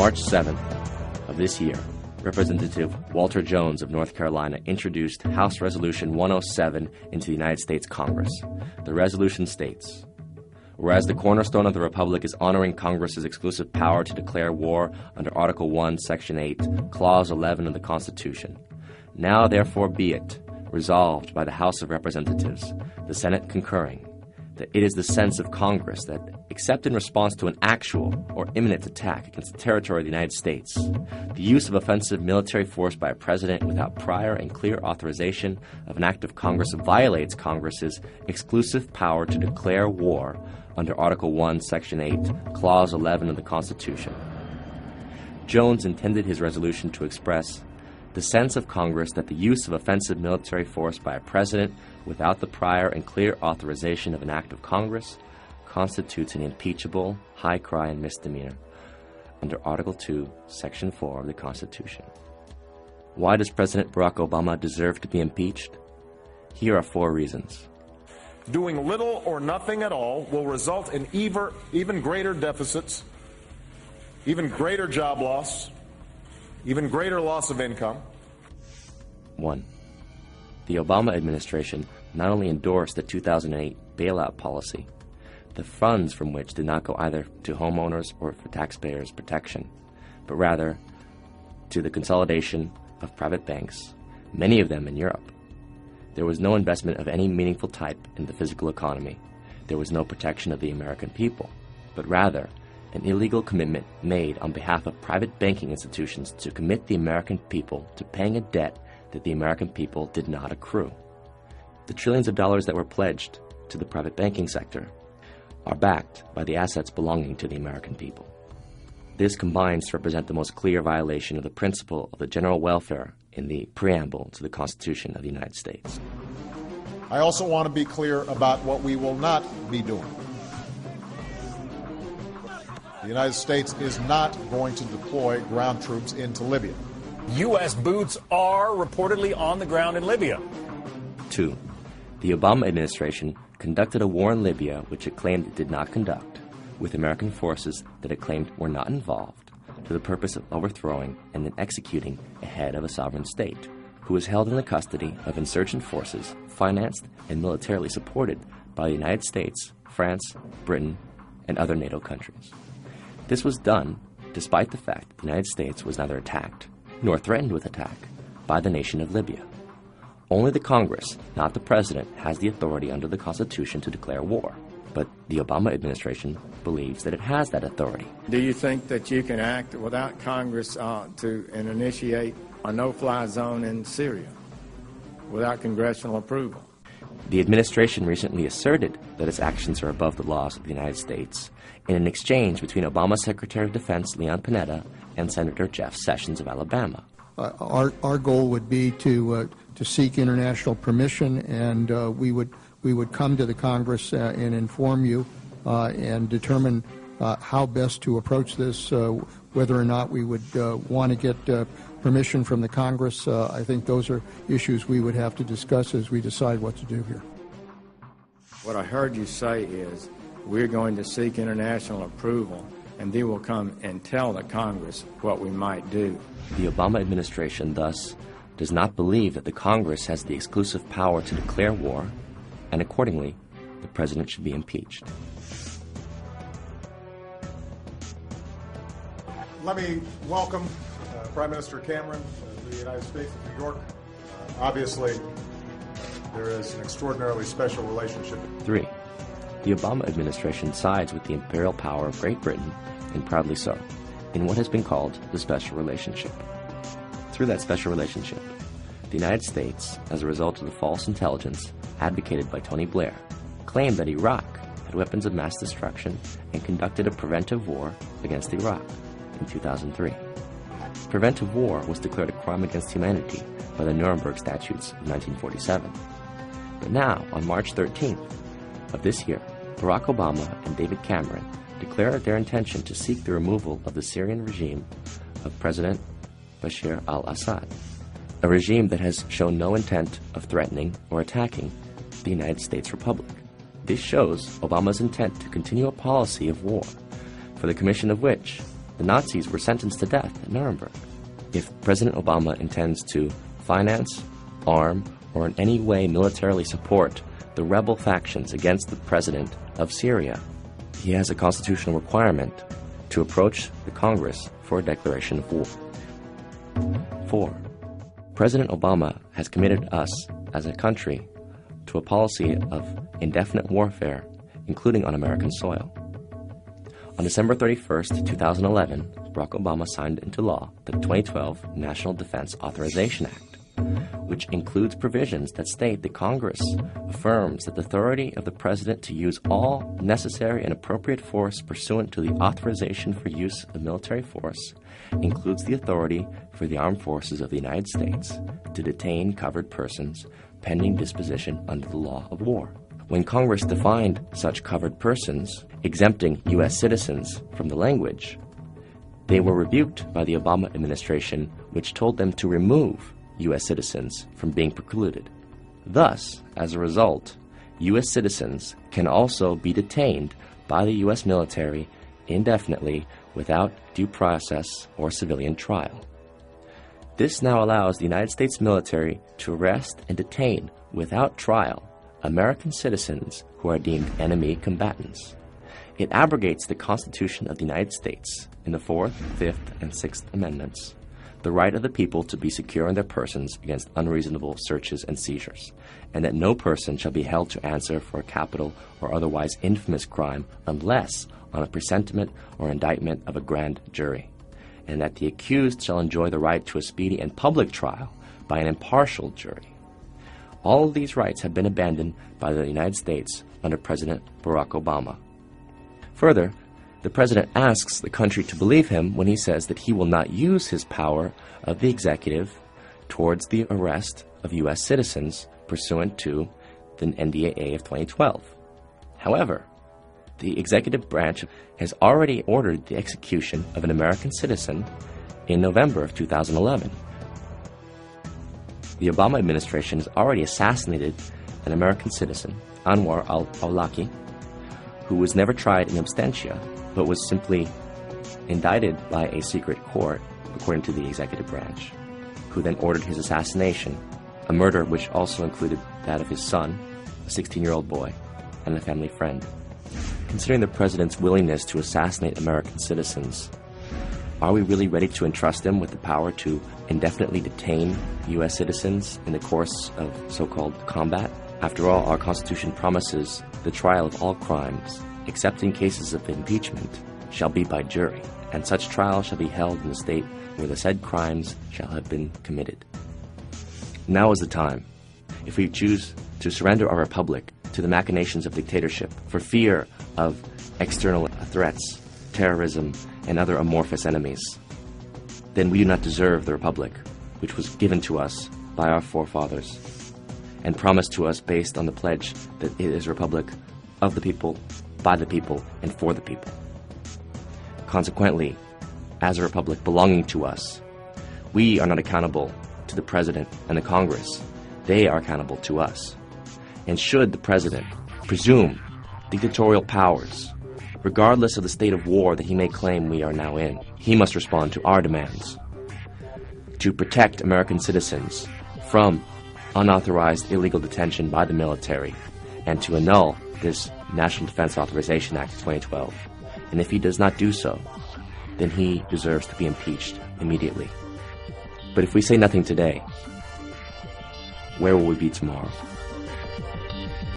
March 7th of this year, Representative Walter Jones of North Carolina introduced House Resolution 107 into the United States Congress. The resolution states, whereas the cornerstone of the Republic is honoring Congress's exclusive power to declare war under Article 1, Section 8, Clause 11 of the Constitution, now therefore be it resolved by the House of Representatives, the Senate concurring, that it is the sense of Congress that, except in response to an actual or imminent attack against the territory of the United States, the use of offensive military force by a president without prior and clear authorization of an act of Congress violates Congress's exclusive power to declare war under Article 1, Section 8, Clause 11 of the Constitution. Jones intended his resolution to express the sense of Congress that the use of offensive military force by a president without the prior and clear authorization of an act of Congress constitutes an impeachable, high crime misdemeanor under Article 2, Section 4 of the Constitution. Why does President Barack Obama deserve to be impeached? Here are 4 reasons. Doing little or nothing at all will result in even greater deficits, even greater job loss, even greater loss of income. 1. The Obama administration not only endorsed the 2008 bailout policy, the funds from which did not go either to homeowners or for taxpayers' protection, but rather to the consolidation of private banks, many of them in Europe. There was no investment of any meaningful type in the physical economy. There was no protection of the American people, but rather an illegal commitment made on behalf of private banking institutions to commit the American people to paying a debt that the American people did not accrue. The trillions of dollars that were pledged to the private banking sector are backed by the assets belonging to the American people. This combines to represent the most clear violation of the principle of the general welfare in the preamble to the Constitution of the United States. I also want to be clear about what we will not be doing. The United States is not going to deploy ground troops into Libya. U.S. boots are reportedly on the ground in Libya. 2. The Obama administration conducted a war in Libya which it claimed it did not conduct, with American forces that it claimed were not involved, to the purpose of overthrowing and then executing a head of a sovereign state, who was held in the custody of insurgent forces financed and militarily supported by the United States, France, Britain, and other NATO countries. This was done despite the fact that the United States was neither attacked nor threatened with attack by the nation of Libya. Only the Congress, not the President, has the authority under the Constitution to declare war. But the Obama administration believes that it has that authority. Do you think that you can act without Congress to initiate a no-fly zone in Syria without congressional approval? The administration recently asserted that its actions are above the laws of the United States in an exchange between Obama Secretary of Defense Leon Panetta and Senator Jeff Sessions of Alabama. Our goal would be to seek international permission, and we would come to the Congress and inform you and determine how best to approach this, whether or not we would want to get permission from the Congress. I think those are issues we would have to discuss as we decide what to do here. What I heard you say is we're going to seek international approval, and then we'll come and tell the Congress what we might do. The Obama administration, thus, does not believe that the Congress has the exclusive power to declare war, and accordingly, the President should be impeached. Let me welcome Prime Minister Cameron to the United States of New York. Obviously, there is an extraordinarily special relationship. 3. The Obama administration sides with the imperial power of Great Britain, and proudly so, in what has been called the special relationship. Through that special relationship, the United States, as a result of the false intelligence advocated by Tony Blair, claimed that Iraq had weapons of mass destruction and conducted a preventive war against Iraq in 2003. Preventive war was declared a crime against humanity by the Nuremberg Statutes of 1947. But now, on March 13th of this year, Barack Obama and David Cameron declared their intention to seek the removal of the Syrian regime of President Bashar al-Assad, a regime that has shown no intent of threatening or attacking the United States Republic. This shows Obama's intent to continue a policy of war, for the commission of which the Nazis were sentenced to death at Nuremberg. If President Obama intends to finance, arm, or in any way militarily support the rebel factions against the president of Syria, he has a constitutional requirement to approach the Congress for a declaration of war. 4. President Obama has committed us as a country to a policy of indefinite warfare, including on American soil. On December 31st, 2011, Barack Obama signed into law the 2012 National Defense Authorization Act, which includes provisions that state that Congress affirms that the authority of the President to use all necessary and appropriate force pursuant to the authorization for use of military force includes the authority for the armed forces of the United States to detain covered persons pending disposition under the law of war. When Congress defined such covered persons, exempting U.S. citizens from the language, they were rebuked by the Obama administration, which told them to remove U.S. citizens from being precluded. Thus, as a result, U.S. citizens can also be detained by the U.S. military indefinitely without due process or civilian trial. This now allows the United States military to arrest and detain without trial American citizens who are deemed enemy combatants. It abrogates the Constitution of the United States in the 4th, 5th, and 6th Amendments, the right of the people to be secure in their persons against unreasonable searches and seizures, and that no person shall be held to answer for a capital or otherwise infamous crime unless on a presentiment or indictment of a grand jury, and that the accused shall enjoy the right to a speedy and public trial by an impartial jury. All of these rights have been abandoned by the United States under President Barack Obama. Further, the President asks the country to believe him when he says that he will not use his power of the executive towards the arrest of U.S. citizens pursuant to the NDAA of 2012. However, the executive branch has already ordered the execution of an American citizen in November of 2011. The Obama administration has already assassinated an American citizen, Anwar al-Awlaki, who was never tried in absentia, but was simply indicted by a secret court, according to the executive branch, who then ordered his assassination, a murder which also included that of his son, a 16-year-old boy, and a family friend. Considering the President's willingness to assassinate American citizens, are we really ready to entrust him with the power to indefinitely detain U.S. citizens in the course of so-called combat? After all, our Constitution promises the trial of all crimes, except in cases of impeachment, shall be by jury, and such trial shall be held in the state where the said crimes shall have been committed. Now is the time. If we choose to surrender our republic to the machinations of dictatorship for fear of external threats, terrorism, and other amorphous enemies, then we do not deserve the republic which was given to us by our forefathers and promised to us based on the pledge that it is a republic of the people, by the people, and for the people. Consequently, as a republic belonging to us, we are not accountable to the President and the Congress. They are accountable to us. And should the President presume dictatorial powers, regardless of the state of war that he may claim we are now in, he must respond to our demands to protect American citizens from unauthorized illegal detention by the military and to annul this National Defense Authorization Act of 2012. And if he does not do so, then he deserves to be impeached immediately. But if we say nothing today, where will we be tomorrow?